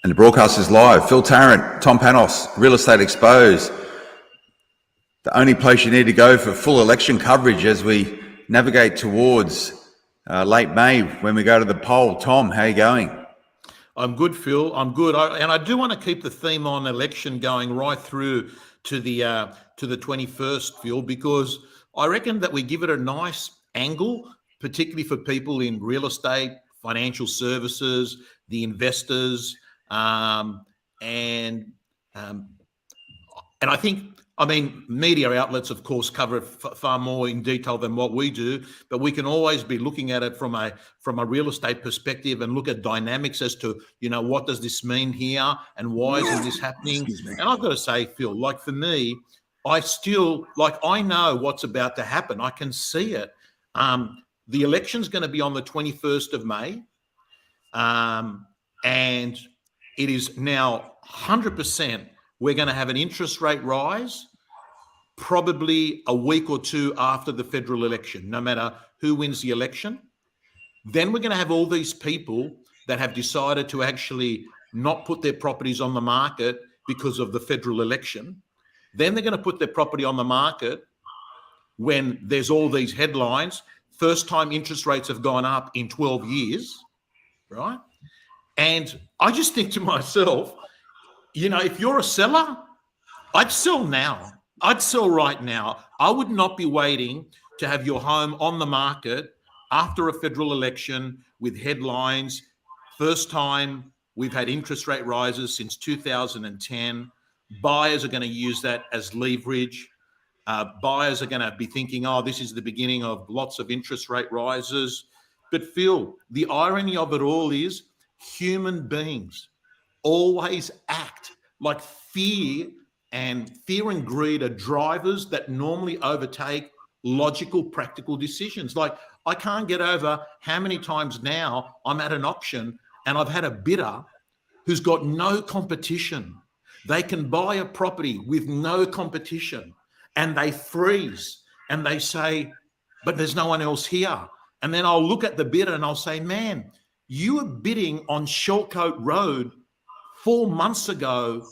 And the broadcast is live. Phil Tarrant, Tom Panos, Real Estate Exposed. The only place you need to go for full election coverage as we navigate towards late May when we go to the poll. Tom, how are you going? I'm good, Phil. I'm good. I do want to keep the theme on election going right through to the 21st, Phil, because I reckon that we give it a nice angle, particularly for people in real estate, financial services, the investors, and I think, media outlets, of course, cover it far more in detail than what we do, but we can always be looking at it from a real estate perspective and look at dynamics as to, what does this mean here and why isn't this happening? And I've got to say, Phil, like for me, I know what's about to happen. I can see it. The election's going to be on the 21st of May. And it is now 100% we're going to have an interest rate rise probably a week or two after the federal election, no matter who wins the election. Then we're going to have all these people that have decided to actually not put their properties on the market because of the federal election. Then they're going to put their property on the market when there's all these headlines. First time interest rates have gone up in 12 years, right? And I just think to myself, if you're a seller, I'd sell now. I'd sell right now. I would not be waiting to have your home on the market after a federal election with headlines. First time we've had interest rate rises since 2010. Buyers are going to use that as leverage. Buyers are going to be thinking, this is the beginning of lots of interest rate rises. But Phil, the irony of it all is human beings always act like fear and greed are drivers that normally overtake logical, practical decisions. Like I can't get over how many times now I'm at an auction and I've had a bidder who's got no competition. They can buy a property with no competition and they freeze and they say, but there's no one else here. And then I'll look at the bidder and I'll say, man, you were bidding on Shortcoat Road 4 months ago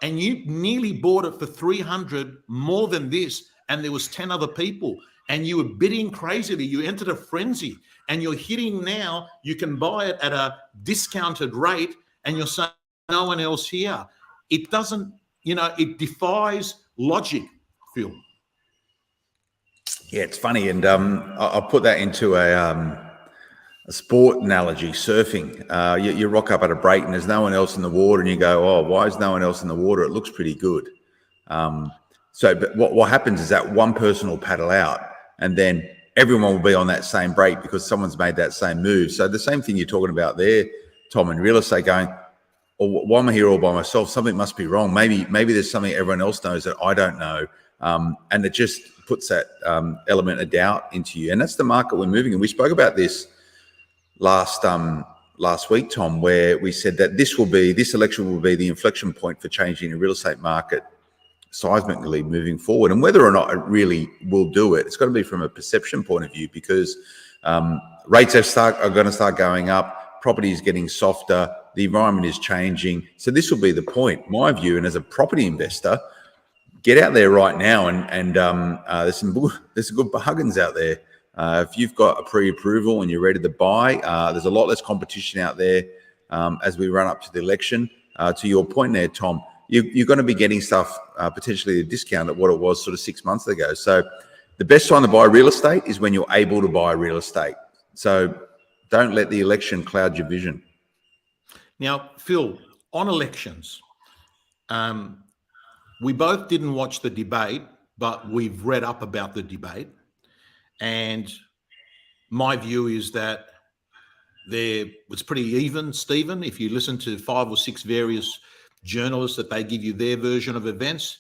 and you nearly bought it for 300 more than this, and there was 10 other people and you were bidding crazily. You entered a frenzy and you're hitting now, you can buy it at a discounted rate and you're saying no one else here. It doesn't, it defies logic, Phil. Yeah, it's funny. And I'll put that into a sport analogy, surfing. You rock up at a break and there's no one else in the water and you go, why is no one else in the water? It looks pretty good. But what happens is that one person will paddle out and then everyone will be on that same break because someone's made that same move. So the same thing you're talking about there, Tom, in real estate, going, why am I here all by myself? Something must be wrong. Maybe there's something everyone else knows that I don't know. And it just puts that element of doubt into you. And that's the market we're moving in. We spoke about this last week, Tom, where we said that this election will be the inflection point for changing the real estate market seismically moving forward. And whether or not it really will do it, it's got to be from a perception point of view, because rates are going to start going up, property is getting softer, the environment is changing. So this will be the point, my view. And as a property investor, get out there right now and there's some good bargains out there. If you've got a pre-approval and you're ready to buy, there's a lot less competition out there as we run up to the election. To your point there, Tom, you're going to be getting stuff potentially at a discount at what it was sort of 6 months ago. So the best time to buy real estate is when you're able to buy real estate. So don't let the election cloud your vision. Now, Phil, on elections, we both didn't watch the debate, but we've read up about the debate. And my view is that it was pretty even, Stephen. If you listen to 5 or 6 various journalists, that they give you their version of events.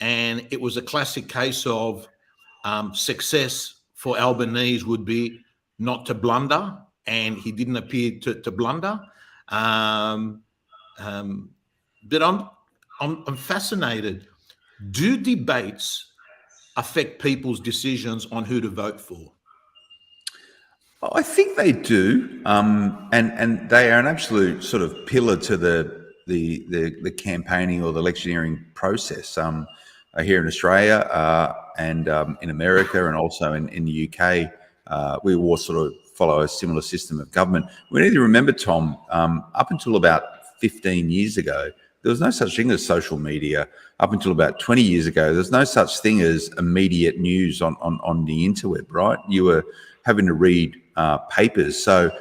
And it was a classic case of success for Albanese would be not to blunder, and he didn't appear to blunder. But I'm fascinated. Do debates affect people's decisions on who to vote for? I think they do, and they are an absolute sort of pillar to the the campaigning or the electioneering process. Here in Australia and in America and also in the UK, we all sort of follow a similar system of government. We need to remember, Tom, up until about 15 years ago, there was no such thing as social media. Up until about 20 years ago, there's no such thing as immediate news on the interweb, right? You were having to read papers. So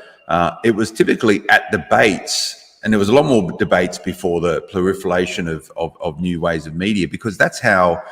it was typically at debates, and there was a lot more debates before the proliferation of new ways of media, because that's how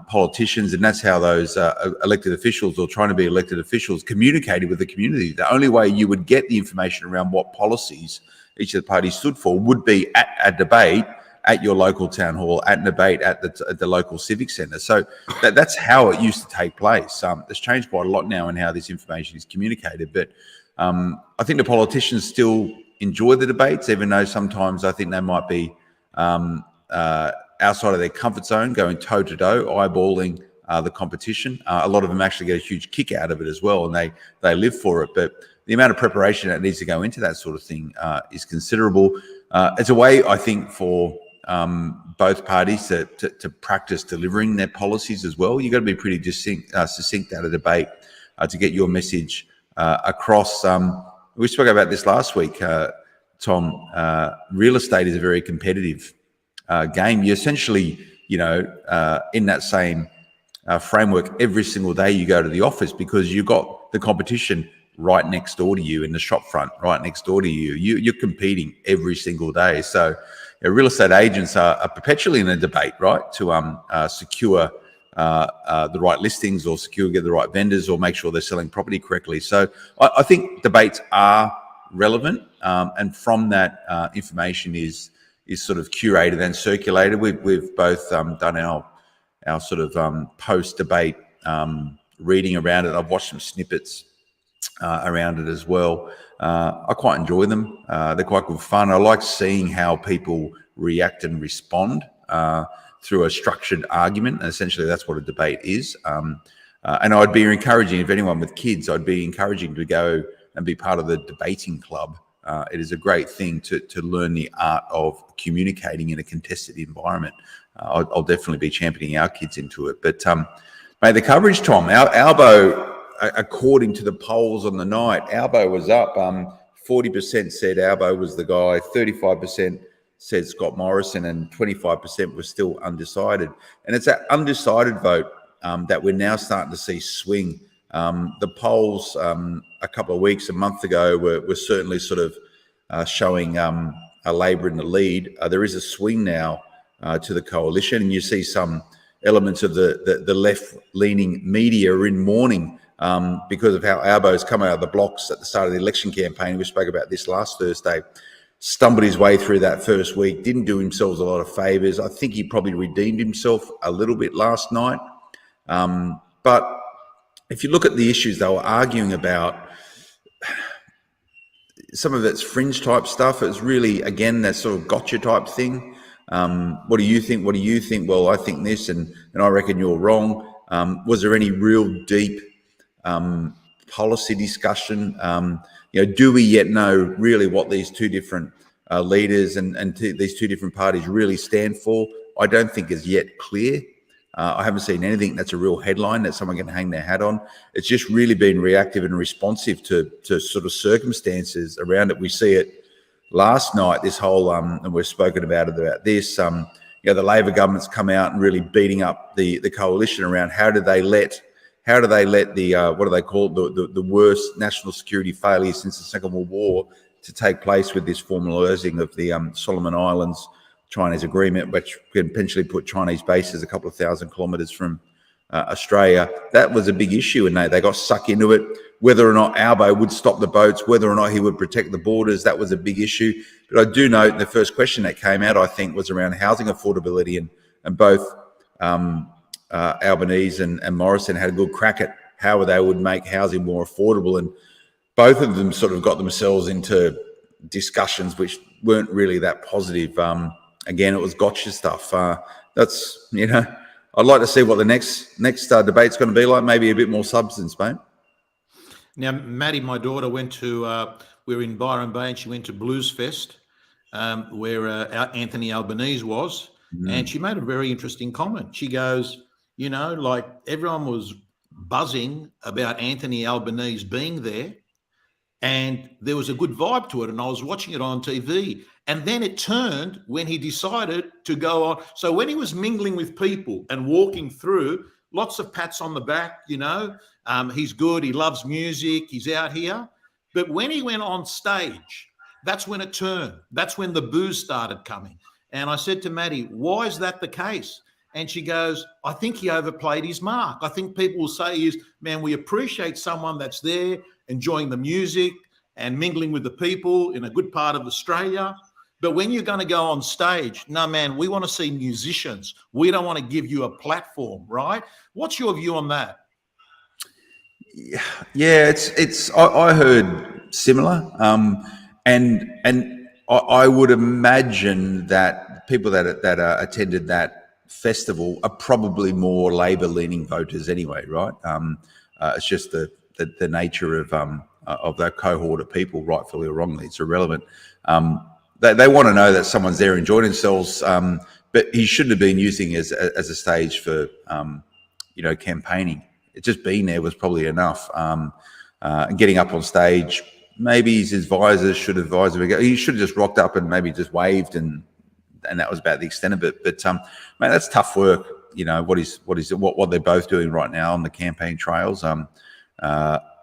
politicians and that's how those elected officials or trying to be elected officials communicated with the community. The only way you would get the information around what policies each of the parties stood for would be at a debate at your local town hall, at a debate at the local civic centre. So that's how it used to take place. It's changed quite a lot now in how this information is communicated. But I think the politicians still enjoy the debates, even though sometimes I think they might be outside of their comfort zone, going toe-to-toe, eyeballing the competition. A lot of them actually get a huge kick out of it as well, and they live for it. But the amount of preparation that needs to go into that sort of thing is considerable. It's a way, I think, for both parties to practice delivering their policies as well. You've got to be pretty succinct at a debate to get your message across. We spoke about this last week, Tom. Real estate is a very competitive game. You essentially, in that same framework, every single day you go to the office because you've got the competition right next door to you in the shop front, right next door to you. You're competing every single day. So real estate agents are perpetually in a debate, right, to secure the right listings or get the right vendors or make sure they're selling property correctly. So I think debates are relevant, and from that information is sort of curated and circulated. We've both done our sort of post-debate reading around it. I've watched some snippets around it as well. I quite enjoy them. They're quite good fun. I like seeing how people react and respond through a structured argument. And essentially, that's what a debate is. And I'd be encouraging, if anyone with kids, I'd be encouraging to go and be part of the debating club. It is a great thing to learn the art of communicating in a contested environment. I'll definitely be championing our kids into it. But mate, the coverage, Tom, Albo, according to the polls on the night, Albo was up. 40% said Albo was the guy, 35% said Scott Morrison, and 25% was still undecided. And it's that undecided vote that we're now starting to see swing. The polls a couple of weeks, a month ago, were certainly sort of showing a Labor in the lead. There is a swing now to the coalition, and you see some elements of the left-leaning media are in mourning because of how Albo's come out of the blocks at the start of the election campaign. We spoke about this last Thursday. Stumbled his way through that first week, didn't do himself a lot of favours. I think he probably redeemed himself a little bit last night. But if you look at the issues they were arguing about, some of it's fringe type stuff. It's really, again, that sort of gotcha type thing. What do you think? What do you think? Well, I think this, and I reckon you're wrong. Was there any real deep policy discussion? Do we yet know really what these two different leaders and these two different parties really stand for? I don't think is yet clear. I haven't seen anything that's a real headline that someone can hang their hat on. It's just really been reactive and responsive to sort of circumstances around it. We see it last night, this whole, and we've spoken about this, the Labor government's come out and really beating up the coalition around how do they let the, what do they call it, the worst national security failure since the Second World War to take place with this formalising of the Solomon Islands Chinese agreement, which can potentially put Chinese bases a couple of thousand kilometres from Australia. That was a big issue, and they got sucked into it. Whether or not Albo would stop the boats, whether or not he would protect the borders, that was a big issue. But I do note the first question that came out, I think, was around housing affordability, and both Albanese and Morrison had a good crack at how they would make housing more affordable, and both of them sort of got themselves into discussions which weren't really that positive. Again, it was gotcha stuff. That's, I'd like to see what the next debate's going to be like. Maybe a bit more substance, mate. Now, Maddie, my daughter, went to, we were in Byron Bay, and she went to Blues Fest where Anthony Albanese was, and she made a very interesting comment. She goes, you know, like everyone was buzzing about Anthony Albanese being there, and there was a good vibe to it, and I was watching it on TV. And then it turned when he decided to go on. So when he was mingling with people and walking through, lots of pats on the back, you know, he's good, he loves music, he's out here. But when he went on stage, that's when it turned. That's when the booze started coming. And I said to Maddie, why is that the case? And she goes, I think he overplayed his mark. I think people will say man, we appreciate someone that's there enjoying the music and mingling with the people in a good part of Australia. But when you're going to go on stage, no, man, we want to see musicians. We don't want to give you a platform, right? What's your view on that? Yeah, I heard similar. And I would imagine that people that attended that festival are probably more Labor-leaning voters anyway, right? It's just the nature of that cohort of people, rightfully or wrongly. It's irrelevant. They want to know that someone's there enjoying themselves, but he shouldn't have been using it as a stage for, campaigning. It just being there was probably enough. And getting up on stage, maybe his advisors should advise him. He should have just rocked up and maybe just waved, and that was about the extent of it. But man, that's tough work. You know what they're both doing right now on the campaign trails.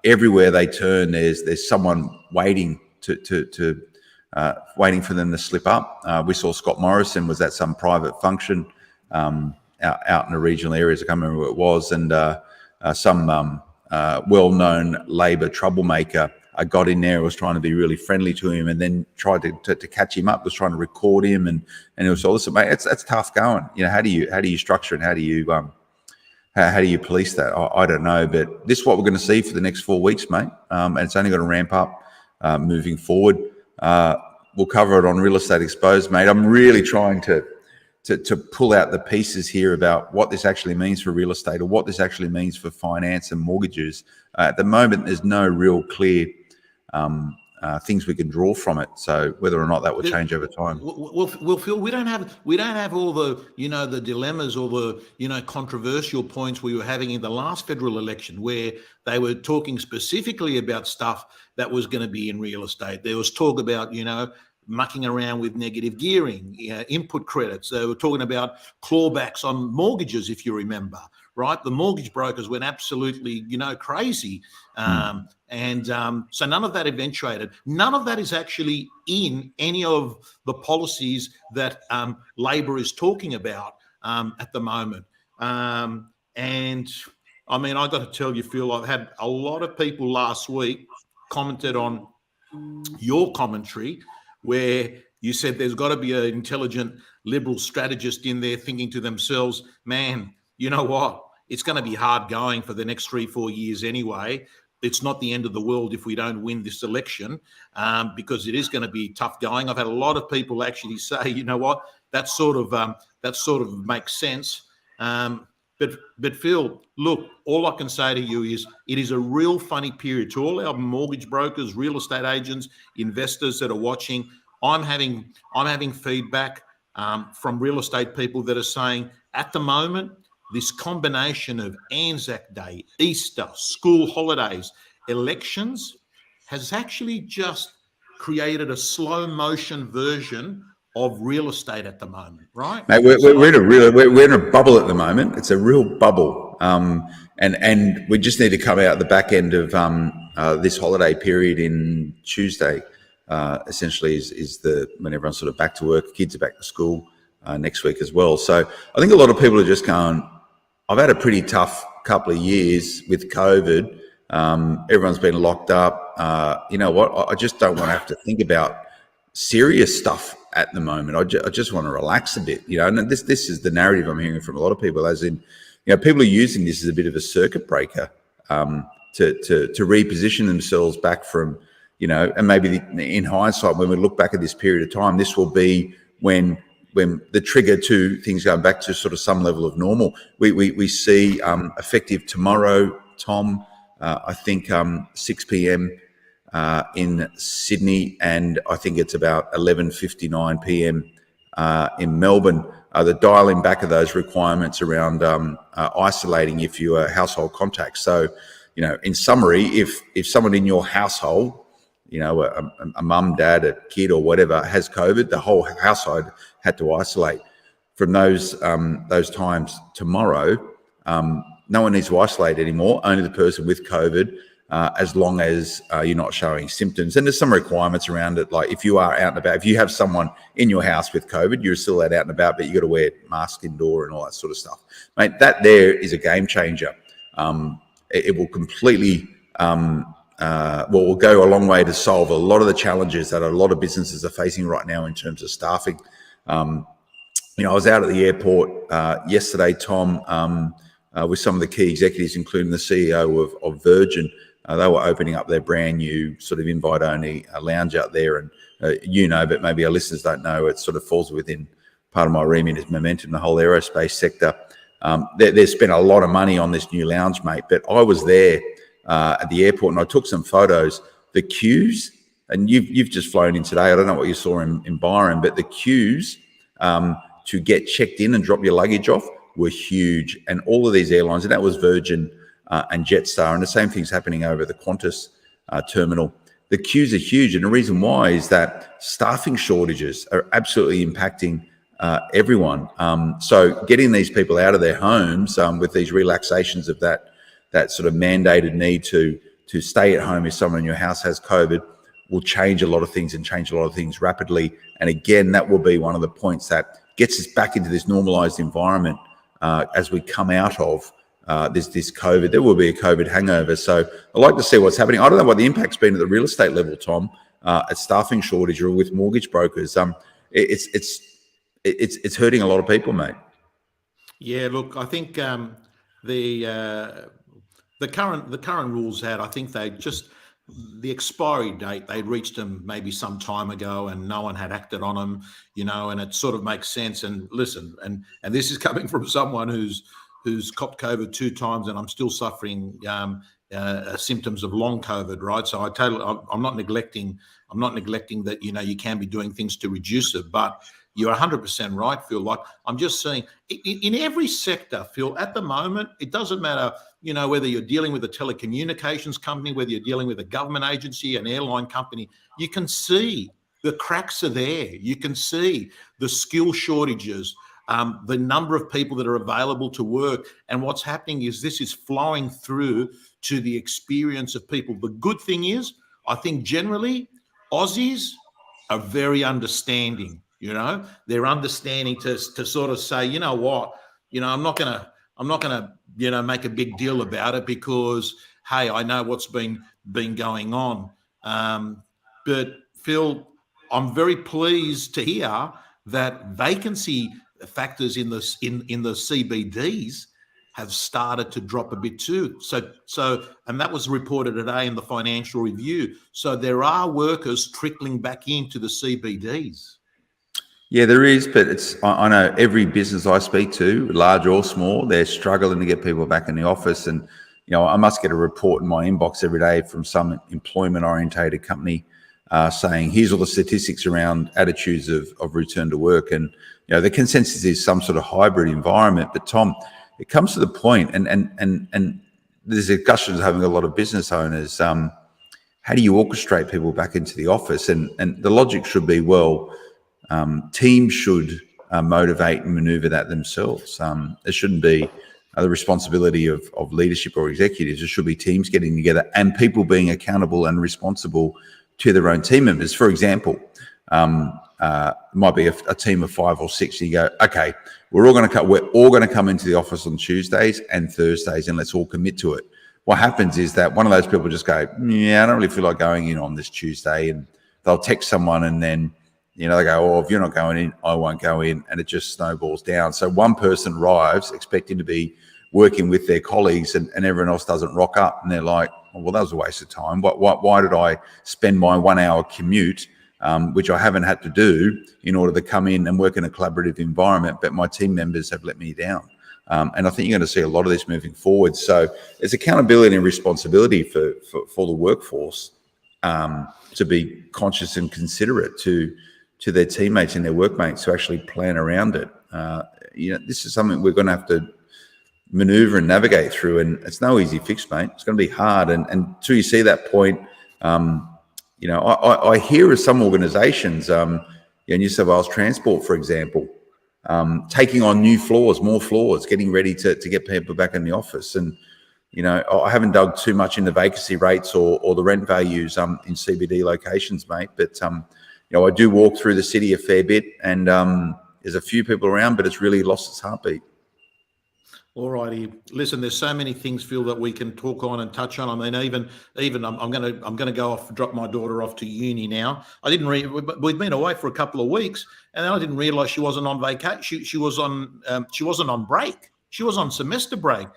Everywhere they turn, there's someone waiting waiting for them to slip up. We saw Scott Morrison was at some private function out in the regional areas. I can't remember who it was, and some well-known Labor troublemaker got in there, was trying to be really friendly to him, and then tried to catch him up, was trying to record him, and it was all this. Mate, that's tough going. You know, how do you structure it? And how do you police that? I don't know, but this is what we're going to see for the next 4 weeks, mate. And it's only going to ramp up moving forward. We'll cover it on Real Estate Exposed, mate. I'm really trying to pull out the pieces here about what this actually means for real estate, or what this actually means for finance and mortgages. At the moment, there's no real clear things we can draw from it. So whether or not that will change over time. Well, Phil, we don't have all the the dilemmas or the controversial points we were having in the last federal election, where they were talking specifically about stuff that was going to be in real estate. There was talk about mucking around with negative gearing, input credits. They were talking about clawbacks on mortgages, if you remember, right? The mortgage brokers went absolutely, crazy. So none of that eventuated. None of that is actually in any of the policies that Labor is talking about at the moment. And I mean, I got to tell you, Phil, I've had a lot of people last week commented on your commentary, where you said there's got to be an intelligent Liberal strategist in there thinking to themselves, man, you know what? It's going to be hard going for the next 3-4 years anyway. It's not the end of the world if we don't win this election, because it is going to be tough going. I've had a lot of people actually say, you know what, that sort of makes sense. But Phil, look, all I can say to you is it is a real funny period. To all our mortgage brokers, real estate agents, investors that are watching, I'm having feedback from real estate people that are saying at the moment, this combination of Anzac Day, Easter, school holidays, elections has actually just created a slow motion version of real estate at the moment, right? Mate, we're in a bubble at the moment. It's a real bubble, and we just need to come out the back end of this holiday period in Tuesday. Essentially, is when everyone's sort of back to work, kids are back to school next week as well. So I think a lot of people are just going, I've had a pretty tough couple of years with COVID. Everyone's been locked up. You know what? I just don't want to have to think about serious stuff at the moment. I just want to relax a bit, and this is the narrative I'm hearing from a lot of people, as in, people are using this as a bit of a circuit breaker to reposition themselves back from, and maybe in hindsight, when we look back at this period of time, this will be when the trigger to things going back to sort of some level of normal. We see effective tomorrow, Tom, I think 6 p.m. in Sydney, and I think it's about 11:59 p.m. In Melbourne. The dialing back of those requirements around isolating if you are household contacts. So, in summary, if someone in your household, a mum, dad, a kid, or whatever has COVID, the whole household had to isolate. From those times tomorrow, no one needs to isolate anymore. Only the person with COVID, as long as you're not showing symptoms. And there's some requirements around it, like if you are out and about, if you have someone in your house with COVID, you're still out and about, but you got to wear masks indoor and all that sort of stuff. Mate, that there is a game changer. It will completely, will go a long way to solve a lot of the challenges that a lot of businesses are facing right now in terms of staffing. I was out at the airport yesterday, Tom, with some of the key executives, including the CEO of Virgin. They were opening up their brand new sort of invite-only lounge out there. And but maybe our listeners don't know, it sort of falls within part of my remit is Momentum, the whole aerospace sector. They spent a lot of money on this new lounge, mate. But I was there at the airport and I took some photos. The queues, and you've just flown in today. I don't know what you saw in Byron, but the queues to get checked in and drop your luggage off were huge. And all of these airlines, and that was Virgin and Jetstar, and the same thing's happening over the Qantas terminal. The queues are huge, and the reason why is that staffing shortages are absolutely impacting everyone. So getting these people out of their homes with these relaxations of that sort of mandated need to stay at home if someone in your house has COVID will change a lot of things and change a lot of things rapidly. And again, that will be one of the points that gets us back into this normalized environment as we come out of this COVID. There will be a COVID hangover. So I'd like to see what's happening. I don't know what the impact's been at the real estate level, Tom, at staffing shortage or with mortgage brokers. It's hurting a lot of people, mate. Yeah, look, I think the current rules had, I think they just, the expiry date, they reached them maybe some time ago and no one had acted on them, and it sort of makes sense. And listen, and this is coming from someone who's copped COVID 2 times, and I'm still suffering symptoms of long COVID, right? So I'm not neglecting that, you can be doing things to reduce it, but you're 100% right, Phil. Like, I'm just saying, in every sector, Phil, at the moment, it doesn't matter, whether you're dealing with a telecommunications company, whether you're dealing with a government agency, an airline company, you can see the cracks are there. You can see the skill shortages, the number of people that are available to work. And what's happening is this is flowing through to the experience of people. The good thing is, I think generally, Aussies are very understanding. They're understanding to sort of say, you know what, I'm not gonna, make a big deal about it because, hey, I know what's been going on. But Phil, I'm very pleased to hear that vacancy factors in the CBDs have started to drop a bit too. So, and that was reported today in the Financial Review. So there are workers trickling back into the CBDs. Yeah, there is, but I know every business I speak to, large or small, they're struggling to get people back in the office. And, I must get a report in my inbox every day from some employment-orientated company saying, here's all the statistics around attitudes of return to work. And, the consensus is some sort of hybrid environment. But, Tom, it comes to the point, and there's discussions having a lot of business owners, how do you orchestrate people back into the office? And the logic should be, teams should motivate and maneuver that themselves. It shouldn't be the responsibility of leadership or executives. It should be teams getting together and people being accountable and responsible to their own team members. For example, it might be a team of 5 or 6. You go, okay, we're all going to come into the office on Tuesdays and Thursdays, and let's all commit to it. What happens is that one of those people just go, yeah, I don't really feel like going in on this Tuesday, and they'll text someone, and then they go, if you're not going in, I won't go in, and it just snowballs down. So one person arrives expecting to be working with their colleagues, and everyone else doesn't rock up, and they're like, well, that was a waste of time. Why did I spend my 1 hour commute, which I haven't had to do, in order to come in and work in a collaborative environment, but my team members have let me down? And I think you're going to see a lot of this moving forward. So it's accountability and responsibility for the workforce. to be conscious and considerate to their teammates and their workmates to actually plan around it. This is something we're going to have to maneuver and navigate through, and it's no easy fix, mate. It's going to be hard. And until you see that point, I hear of some organisations, New South Wales Transport, for example, taking on more floors, getting ready to get people back in the office. And, I haven't dug too much into vacancy rates or the rent values in CBD locations, mate. But, I do walk through the city a fair bit, and there's a few people around, but it's really lost its heartbeat. All righty. Listen, there's so many things, Phil, that we can talk on and touch on. I mean, even I'm going to go off, drop my daughter off to uni now. We've been away for a couple of weeks, and then I didn't realise she wasn't on vacation. She wasn't on break. She was on semester break.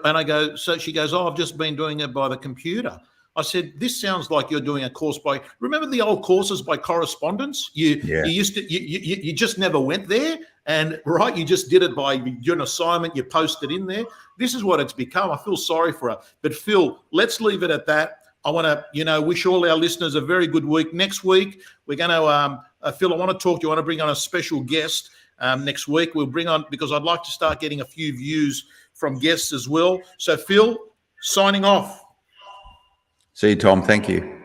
And I go, so she goes, I've just been doing it by the computer. I said, this sounds like you're doing a course remember the old courses by correspondence? You used to, you just never went there. And you just did it by your assignment, you posted in there. This is what it's become. I feel sorry for her. But Phil, let's leave it at that. I want to, wish all our listeners a very good week. Next week, we're going to, Phil, I want to talk to you. I want to bring on a special guest next week. We'll bring on, because I'd like to start getting a few views from guests as well. So Phil, signing off. See you, Tom. Thank you.